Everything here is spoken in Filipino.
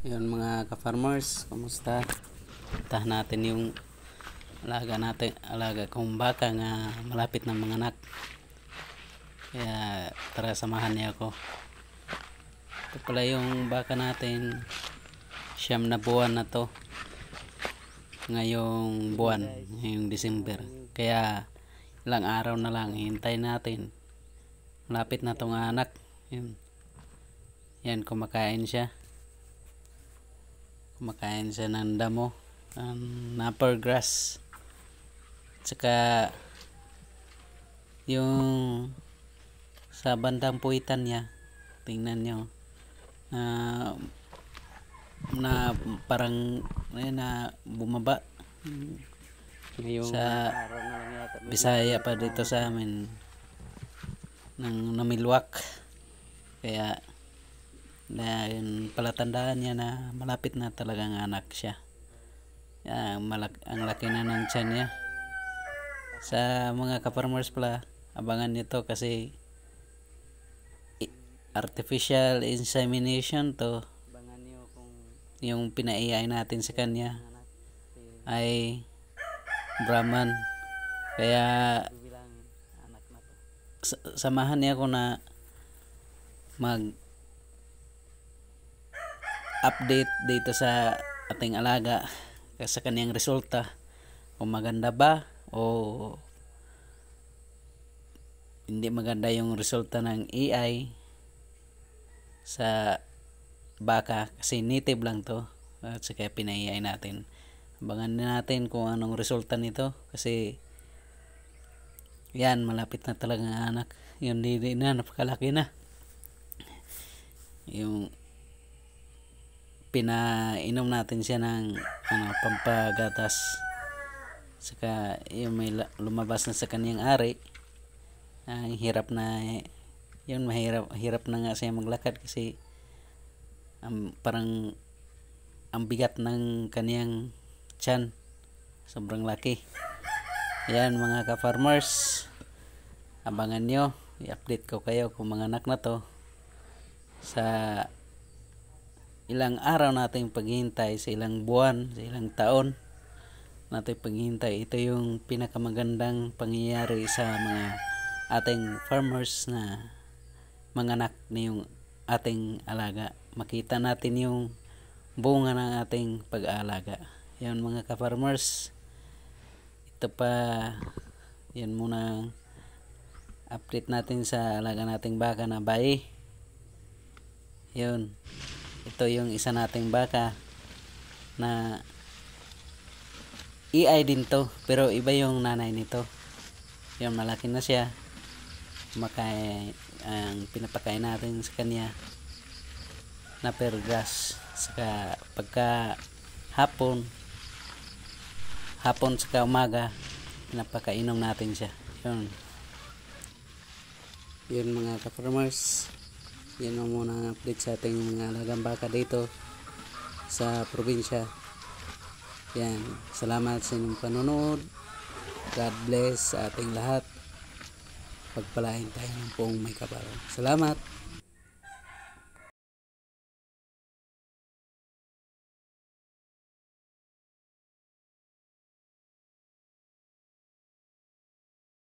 Yun mga ka-farmers, kumusta? Puntahan natin yung alaga kong baka nga malapit ng mga anak. Kaya tara samahan niya ako. Ito pala yung baka natin, 9 na buwan na to. Ngayong buwan, ngayong December. Kaya ilang araw na lang, hintay natin. Malapit na tong anak. Yan, kumakain siya ng damo, napper grass, tsaka yung sa bandang puwitan niya, tingnan nyo na parang na bumaba sa Bisaya pa dito sa amin ng namilwak. Kaya dahil palatandaan niya na malapit na talagang anak siya. Ang laki na ng tiyan niya. Sa mga ka-farmers pala, abangan nito kasi artificial insemination to. Yung pinaiay natin sa kanya ay Brahman. Kaya samahan niya ako na update dito sa ating alaga sa kaniyang resulta, kung maganda ba o hindi maganda yung resulta ng AI sa baka, kasi native lang to at saka pinaiay natin. Abangan natin kung anong resulta nito kasi yan, malapit na talaga ang anak. Yun, hindi na, napakalaki na. Yung pinainom natin siya ng pampagatas, saka yung may lumabas na sa kaniyang ari. Hirap na yun, hirap na nga siya maglakad kasi parang ang bigat ng kaniyang tiyan, sobrang laki. Yan mga ka-farmers, abangan nyo, i-update ko kayo kung mga anak na to sa ilang araw nating paghihintay, sa ilang buwan, sa ilang taon nating paghihintay. Ito yung pinakamagandang pangyayari sa mga ating farmers na manganak na yung ating alaga. Makita natin yung bunga ng ating pag-aalaga. Yan mga ka-farmers, ito pa, yan muna update natin sa alaga nating baka na bayi. Yun, ito yung isa nating baka na EI din to, pero iba yung nanay nito. Yung malaki na siya, ang pinapakain natin sa kanya napper grass. Saka pagka hapon saka umaga, pinapakainom natin siya. Yun mga ka-farmers, yan mo muna ang update sa ating mga alagang baka dito sa probinsya. Yan, salamat sa inyong panonood. God bless sa ating lahat. Pagpalain tayo ng buong may kapal. Salamat.